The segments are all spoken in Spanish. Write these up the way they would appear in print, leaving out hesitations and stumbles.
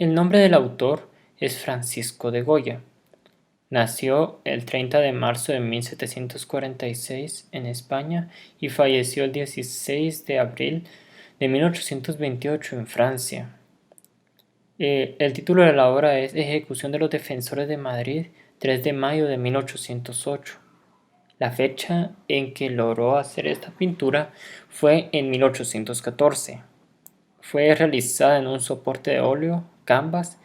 El nombre del autor es Francisco de Goya. Nació el 30 de marzo de 1746 en España y falleció el 16 de abril de 1828 en Francia. El título de la obra es Ejecución de los Defensores de Madrid, 3 de mayo de 1808. La fecha en que logró hacer esta pintura fue en 1814. Fue realizada en un soporte de óleo, canvas,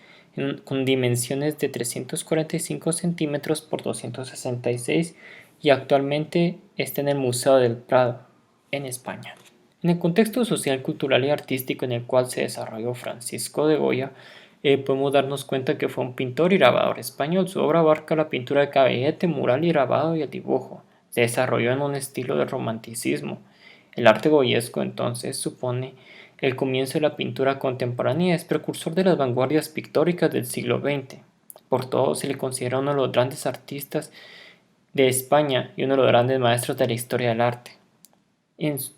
con dimensiones de 345 centímetros por 266 y actualmente está en el Museo del Prado, en España. En el contexto social, cultural y artístico en el cual se desarrolló Francisco de Goya, podemos darnos cuenta que fue un pintor y grabador español. Su obra abarca la pintura de caballete, mural y grabado y el dibujo. Se desarrolló en un estilo de romanticismo. El arte goyesco entonces supone el comienzo de la pintura contemporánea y es precursor de las vanguardias pictóricas del siglo XX. Por todo se le considera uno de los grandes artistas de España y uno de los grandes maestros de la historia del arte.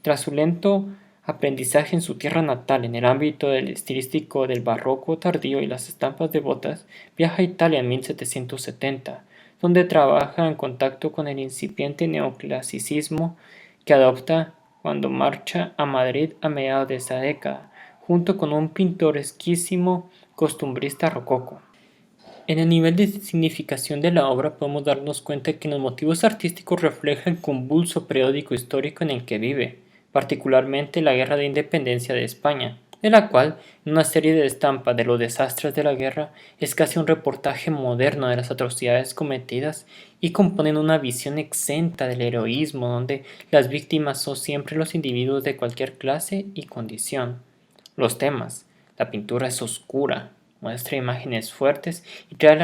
Tras su lento aprendizaje en su tierra natal en el ámbito del estilístico del barroco tardío y las estampas devotas, viaja a Italia en 1770, donde trabaja en contacto con el incipiente neoclasicismo que adopta cuando marcha a Madrid a mediados de esa década, junto con un pintoresquísimo costumbrista rococó. En el nivel de significación de la obra podemos darnos cuenta que los motivos artísticos reflejan el convulso periódico histórico en el que vive, particularmente la Guerra de Independencia de España, de la cual, en una serie de estampas de los desastres de la guerra, es casi un reportaje moderno de las atrocidades cometidas y componen una visión exenta del heroísmo donde las víctimas son siempre los individuos de cualquier clase y condición. Los temas. La pintura es oscura, muestra imágenes fuertes y trae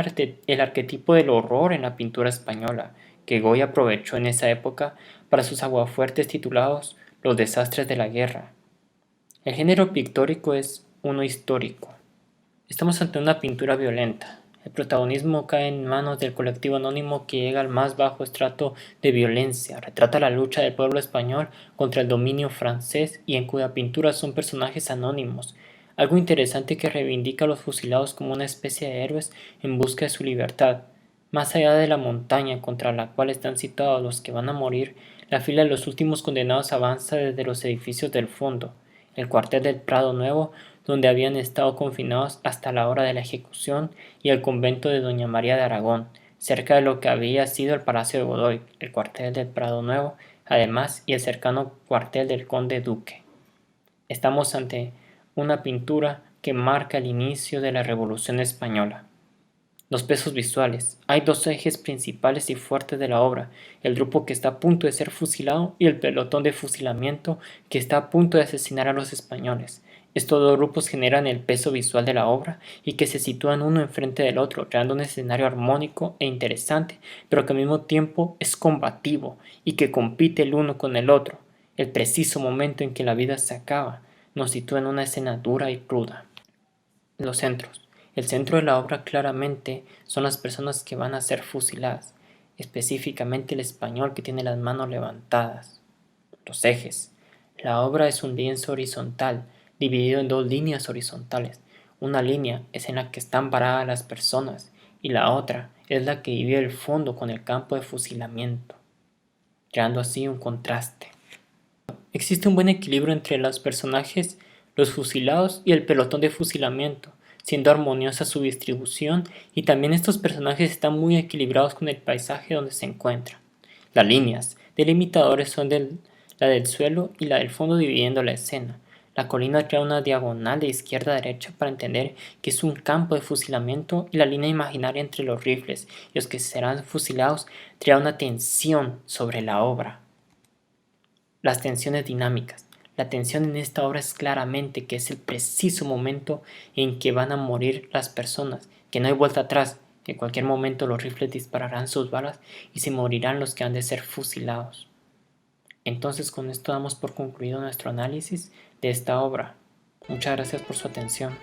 el arquetipo del horror en la pintura española, que Goya aprovechó en esa época para sus aguafuertes titulados Los desastres de la guerra. El género pictórico es uno histórico. Estamos ante una pintura violenta. El protagonismo cae en manos del colectivo anónimo que llega al más bajo estrato de violencia. Retrata la lucha del pueblo español contra el dominio francés y en cuya pintura son personajes anónimos. Algo interesante que reivindica a los fusilados como una especie de héroes en busca de su libertad. Más allá de la montaña contra la cual están situados los que van a morir, la fila de los últimos condenados avanza desde los edificios del fondo, el cuartel del Prado Nuevo, donde habían estado confinados hasta la hora de la ejecución, y el convento de Doña María de Aragón, cerca de lo que había sido el Palacio de Godoy, el cuartel del Prado Nuevo, además, y el cercano cuartel del Conde Duque. Estamos ante una pintura que marca el inicio de la Revolución Española. Los pesos visuales. Hay dos ejes principales y fuertes de la obra: el grupo que está a punto de ser fusilado y el pelotón de fusilamiento que está a punto de asesinar a los españoles. Estos dos grupos generan el peso visual de la obra y que se sitúan uno enfrente del otro, creando un escenario armónico e interesante, pero que al mismo tiempo es combativo y que compite el uno con el otro. El preciso momento en que la vida se acaba nos sitúa en una escena dura y cruda. Los centros. El centro de la obra claramente son las personas que van a ser fusiladas, específicamente el español que tiene las manos levantadas. Los ejes. La obra es un lienzo horizontal, dividido en dos líneas horizontales. Una línea es en la que están paradas las personas y la otra es la que divide el fondo con el campo de fusilamiento, creando así un contraste. Existe un buen equilibrio entre los personajes, los fusilados y el pelotón de fusilamiento, siendo armoniosa su distribución, y también estos personajes están muy equilibrados con el paisaje donde se encuentran. Las líneas delimitadores son la del suelo y la del fondo dividiendo la escena. La colina crea una diagonal de izquierda a derecha para entender que es un campo de fusilamiento, y la línea imaginaria entre los rifles y los que serán fusilados crea una tensión sobre la obra. Las tensiones dinámicas. La tensión en esta obra es claramente que es el preciso momento en que van a morir las personas, que no hay vuelta atrás, que en cualquier momento los rifles dispararán sus balas y se morirán los que han de ser fusilados. Entonces con esto damos por concluido nuestro análisis de esta obra. Muchas gracias por su atención.